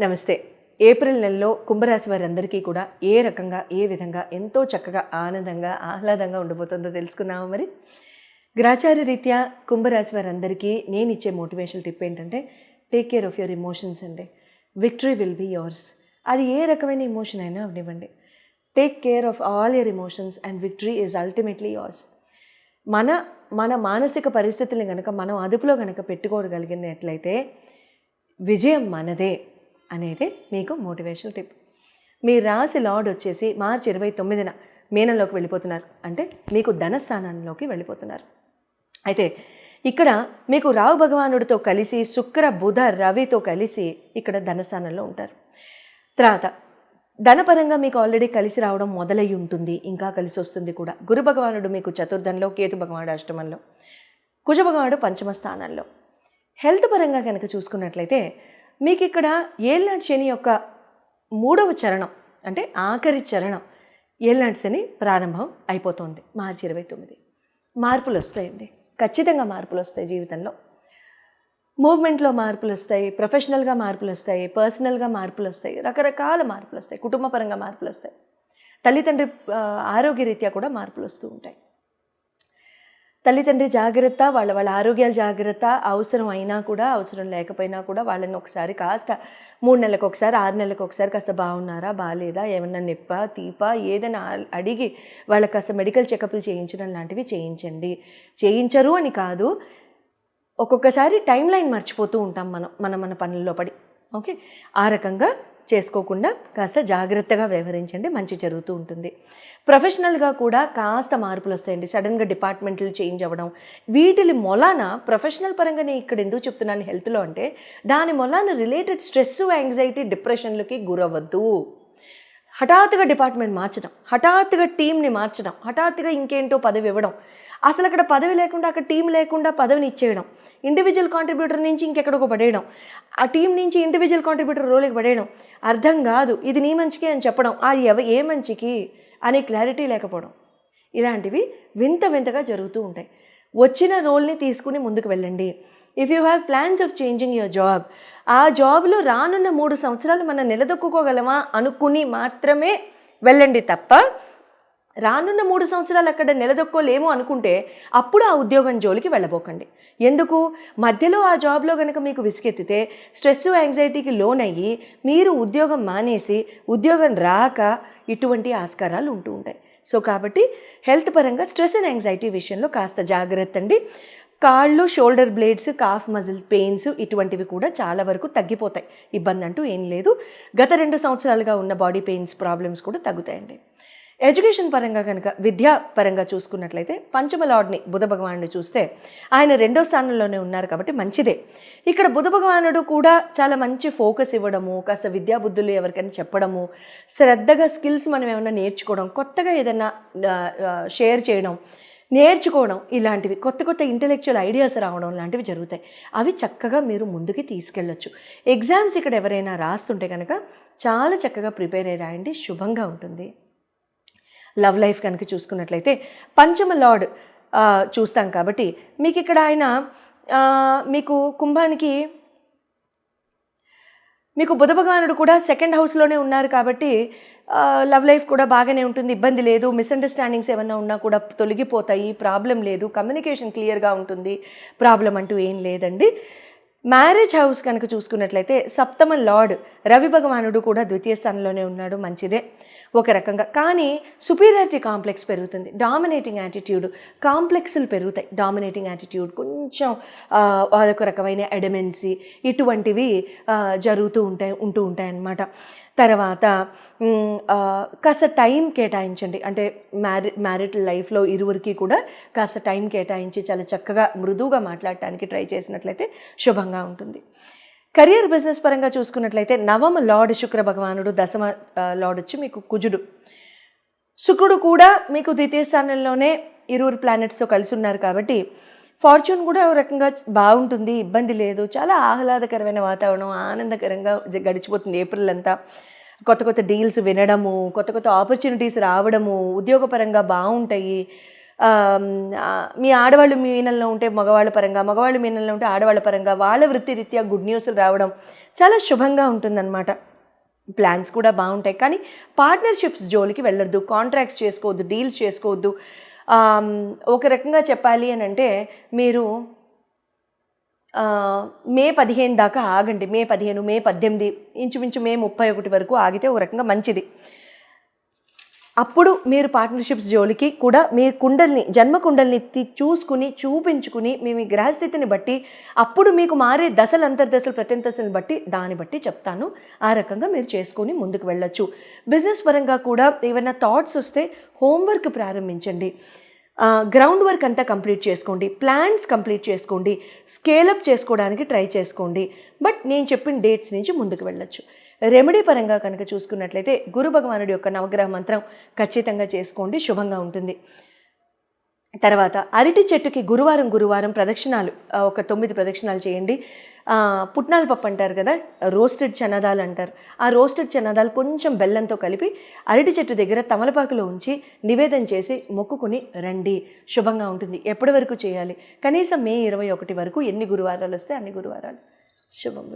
నమస్తే. ఏప్రిల్ నెలలో కుంభరాశి వారందరికీ కూడా ఏ రకంగా, ఏ విధంగా ఎంతో చక్కగా, ఆనందంగా, ఆహ్లాదంగా ఉండబోతుందో తెలుసుకుందామా మరి? గ్రహచార రీత్యా కుంభరాశి వారందరికీ నేను ఇచ్చే మోటివేషనల్ టిప్ ఏంటంటే, take care of your emotions అండి. Victory will be yours. అది ఏ రకమైన ఎమోషన్ అయినా అవనివ్వండి. Take care of all your emotions and victory is ultimately yours. మన మానసిక పరిస్థితుల్ని కనుక మనం అదుపులో కనుక పెట్టుకోగలిగినట్లయితే విజయం మనదే అనేది మీకు మోటివేషనల్ టిప్. మీ రాశి లార్డ్ వచ్చేసి మార్చి 29న మీనంలోకి వెళ్ళిపోతున్నారు. అంటే మీకు ధనస్థానంలోకి వెళ్ళిపోతున్నారు. అయితే ఇక్కడ మీకు రాహు భగవానుడితో కలిసి శుక్ర బుధ రవితో కలిసి ఇక్కడ ధనస్థానంలో ఉంటారు. తర్వాత ధనపరంగా మీకు ఆల్రెడీ కలిసి రావడం మొదలై ఉంటుంది, ఇంకా కలిసి వస్తుంది కూడా. గురు భగవానుడు మీకు చతుర్థంలో, కేతు భగవానుడు అష్టమంలో, కుజ భగవానుడు పంచమ స్థానంలో. హెల్త్ పరంగా కనుక చూసుకున్నట్లయితే మీకు ఇక్కడ ఏళ్ళనాటి శని యొక్క 3వ చరణం, అంటే ఆఖరి చరణం ఏళ్ళనాటి శని ప్రారంభం అయిపోతుంది మార్చి 29. మార్పులు వస్తాయండి, ఖచ్చితంగా మార్పులు వస్తాయి. జీవితంలో మూవ్మెంట్లో మార్పులు వస్తాయి, ప్రొఫెషనల్గా మార్పులు వస్తాయి, పర్సనల్గా మార్పులు వస్తాయి, రకరకాల మార్పులు వస్తాయి, కుటుంబపరంగా మార్పులు వస్తాయి, తల్లిదండ్రి ఆరోగ్యరీత్యా కూడా మార్పులు వస్తూ ఉంటాయి. తల్లిదండ్రి జాగ్రత్త, వాళ్ళ ఆరోగ్యాల జాగ్రత్త, అవసరం అయినా కూడా అవసరం లేకపోయినా కూడా వాళ్ళని ఒకసారి కాస్త 3 నెలలకు ఒకసారి, 6 నెలలకు ఒకసారి కాస్త బాగున్నారా, బాగాలేదా, ఏమన్నా నొప్ప తీప ఏదైనా అడిగి వాళ్ళకి కాస్త మెడికల్ చెకప్లు చేయించడం లాంటివి చేయించండి. చేయించరు అని కాదు, ఒక్కొక్కసారి టైం లైన్ మర్చిపోతూ ఉంటాం మన పనుల్లో పడి. ఓకే, ఆ రకంగా చేసుకోకుండా కాస్త జాగ్రత్తగా వ్యవహరించండి, మంచి జరుగుతూ ఉంటుంది. ప్రొఫెషనల్గా కూడా కాస్త మార్పులు వస్తాయండి. సడన్గా డిపార్ట్మెంట్లు చేంజ్ అవ్వడం, వీటిని మొలాన ప్రొఫెషనల్ పరంగా నేను ఇక్కడ ఎందుకు చెప్తున్నాను హెల్త్లో అంటే, దాని మొలాన రిలేటెడ్ స్ట్రెస్, యాంగ్జైటీ, డిప్రెషన్లకి గురవ్వద్దు. హఠాత్తుగా డిపార్ట్మెంట్ మార్చడం, హఠాత్తుగా టీంని మార్చడం, హఠాత్తుగా ఇంకేంటో పదవి ఇవ్వడం, అసలు అక్కడ పదవి లేకుండా, అక్కడ టీం లేకుండా పదవిని ఇచ్చేయడం, ఇండివిజువల్ కాంట్రిబ్యూటర్ నుంచి ఇంకెక్కడికో పడేయడం, ఆ టీం నుంచి ఇండివిజువల్ కాంట్రిబ్యూటర్ రోల్కి పడేయడం, అర్థం కాదు ఇది నీ మంచికి అని చెప్పడం, అది ఏ మంచికి అనే క్లారిటీ లేకపోవడం, ఇలాంటివి వింతగా జరుగుతూ ఉంటాయి. వచ్చిన రోల్ని తీసుకుని ముందుకు వెళ్ళండి. If you have plans of changing your job, ఆ జాబ్లో రానున్న 3 సంవత్సరాలు మనం నిలదొక్కుకోగలమా అనుకుని మాత్రమే వెళ్ళండి తప్ప, రానున్న 3 సంవత్సరాలు అక్కడ నిలదొక్కోలేము అనుకుంటే అప్పుడు ఆ ఉద్యోగం జోలికి వెళ్ళబోకండి. ఎందుకు? మధ్యలో ఆ జాబ్లో కనుక మీకు విసుగెత్తితే స్ట్రెస్, యాంగ్జైటీకి లోనయ్యి మీరు ఉద్యోగం మానేసి ఉద్యోగం రాక ఇటువంటి ఆస్కారాలు ఉంటూ ఉంటాయి. సో కాబట్టి హెల్త్ పరంగా స్ట్రెస్ అండ్ యాంగ్జైటీ విషయంలో కాస్త జాగ్రత్త అండి. కాళ్ళు, shoulder blades, cough muscle pains ఇటువంటివి కూడా చాలా వరకు తగ్గిపోతాయి. ఇబ్బంది అంటూ ఏం లేదు. గత 2 సంవత్సరాలుగా ఉన్న బాడీ పెయిన్స్ ప్రాబ్లమ్స్ కూడా తగ్గుతాయండి. ఎడ్యుకేషన్ పరంగా కనుక, విద్యా పరంగా చూసుకున్నట్లయితే పంచమ లార్డ్ని బుధ భగవానుడు చూస్తే ఆయన 2వ స్థానంలోనే ఉన్నారు కాబట్టి మంచిదే. ఇక్కడ బుధ భగవానుడు కూడా చాలా మంచి ఫోకస్ ఇవ్వడము, కాస్త విద్యాబుద్ధులు ఎవరికైనా చెప్పడము, శ్రద్ధగా స్కిల్స్ మనం ఏమైనా నేర్చుకోవడం, కొత్తగా ఏదైనా షేర్ చేయడం, నేర్చుకోవడం, ఇలాంటివి కొత్త ఇంటెలెక్చువల్ ఐడియాస్ రావడం లాంటివి జరుగుతాయి. అవి చక్కగా మీరు ముందుకి తీసుకెళ్ళొచ్చు. ఎగ్జామ్స్ ఇక్కడ ఎవరైనా రాస్తుంటే కనుక చాలా చక్కగా ప్రిపేర్ అయ్యి రాయండి, శుభంగా ఉంటుంది. లవ్ లైఫ్ కనుక చూసుకున్నట్లయితే పంచమ లార్డ్ చూస్తాం కాబట్టి మీకు ఇక్కడ ఆయన మీకు కుంభానికి మీకు బుధ భగవానుడు కూడా 2nd హౌస్లోనే ఉన్నారు కాబట్టి లవ్ లైఫ్ కూడా బాగానే ఉంటుంది, ఇబ్బంది లేదు. మిస్అండర్స్టాండింగ్స్ ఏమన్నా ఉన్నా కూడా తొలగిపోతాయి, ప్రాబ్లం లేదు. కమ్యూనికేషన్ క్లియర్గా ఉంటుంది, ప్రాబ్లం అంటూ ఏం లేదండి. మ్యారేజ్ హౌస్ కనుక చూసుకున్నట్లయితే 7వ లార్డ్ రవి భగవానుడు కూడా 2వ స్థానంలోనే ఉన్నాడు, మంచిదే ఒక రకంగా. కానీ సుపీరియారిటీ కాంప్లెక్స్ పెరుగుతుంది, డామినేటింగ్ యాటిట్యూడ్, కాంప్లెక్స్లు పెరుగుతాయి. డామినేటింగ్ యాటిట్యూడ్, కొంచెం అదొక రకమైన ఎడమెన్సీ, ఇటువంటివి ఉంటూ ఉంటాయి అన్నమాట. తర్వాత కాస్త టైం కేటాయించండి. అంటే మ్యారిటల్ లైఫ్లో ఇరువురికి కూడా కాస్త టైం కేటాయించి చాలా చక్కగా మృదువుగా మాట్లాడటానికి ట్రై చేసినట్లయితే శుభంగా ఉంటుంది. కెరియర్, బిజినెస్ పరంగా చూసుకున్నట్లయితే 9వ లార్డ్ శుక్ర భగవానుడు, 10వ లార్డ్ వచ్చి మీకు కుజుడు. శుక్రుడు కూడా మీకు 2వ స్థానంలోనే ఇరువురు ప్లానెట్స్తో కలిసి ఉన్నారు కాబట్టి ఫార్చ్యూన్ కూడా ఒక రకంగా బాగుంటుంది, ఇబ్బంది లేదు. చాలా ఆహ్లాదకరమైన వాతావరణం, ఆనందకరంగా గడిచిపోతుంది ఏప్రిల్ అంతా. కొత్త డీల్స్ వినడము, కొత్త ఆపర్చునిటీస్ రావడము, ఉద్యోగపరంగా బాగుంటాయి. మీ ఆడవాళ్ళు మీనంలో ఉంటే మగవాళ్ళ పరంగా, మగవాళ్ళు మీనంలో ఉంటే ఆడవాళ్ళ పరంగా వాళ్ళ వృత్తిరీత్యా గుడ్ న్యూస్లు రావడం, చాలా శుభంగా ఉంటుందన్నమాట. ప్లాన్స్ కూడా బాగుంటాయి. కానీ పార్ట్నర్షిప్స్ జోలికి వెళ్ళొద్దు, కాంట్రాక్ట్స్ చేసుకోవద్దు, డీల్స్ చేసుకోవద్దు. ఒక రకంగా చెప్పాలి అని అంటే మీరు మే 15 దాకా ఆగండి. మే 15, మే 18, ఇంచుమించు మే 31 వరకు ఆగితే ఒక రకంగా మంచిది. అప్పుడు మీరు పార్ట్నర్షిప్స్ జోలికి కూడా మీ కుండల్ని, జన్మ కుండల్ని చూసుకుని చూపించుకుని మీ గ్రహస్థితిని బట్టి అప్పుడు మీకు మారే దశలు, అంతర్దశలు, ప్రత్యంతశలను బట్టి దాన్ని బట్టి చెప్తాను. ఆ రకంగా మీరు చేసుకొని ముందుకు వెళ్ళొచ్చు. బిజినెస్ పరంగా కూడా ఏమైనా థాట్స్ వస్తే హోంవర్క్ ప్రారంభించండి. గ్రౌండ్ వర్క్ అంతా కంప్లీట్ చేసుకోండి, ప్లాన్స్ కంప్లీట్ చేసుకోండి, స్కేలప్ చేసుకోవడానికి ట్రై చేసుకోండి. బట్ నేను చెప్పిన డేట్స్ నుంచి ముందుకు వెళ్ళొచ్చు. రెమెడీ పరంగా కనుక చూసుకున్నట్లయితే గురు భగవానుడి యొక్క నవగ్రహ మంత్రం ఖచ్చితంగా చేసుకోండి, శుభంగా ఉంటుంది. తర్వాత అరటి చెట్టుకి గురువారం ప్రదక్షిణాలు, ఒక 9 ప్రదక్షిణాలు చేయండి. పుట్నాల పప్పు అంటారు కదా, రోస్టెడ్ చనాదాలు అంటారు. ఆ రోస్టెడ్ చనాదాలు కొంచెం బెల్లంతో కలిపి అరటి చెట్టు దగ్గర తమలపాకులో ఉంచి నివేదన చేసి మొక్కుకుని రండి, శుభంగా ఉంటుంది. ఎప్పటి వరకు చేయాలి? కనీసం మే 21 వరకు, ఎన్ని గురువారాలు వస్తే అన్ని గురువారాలు. శుభం.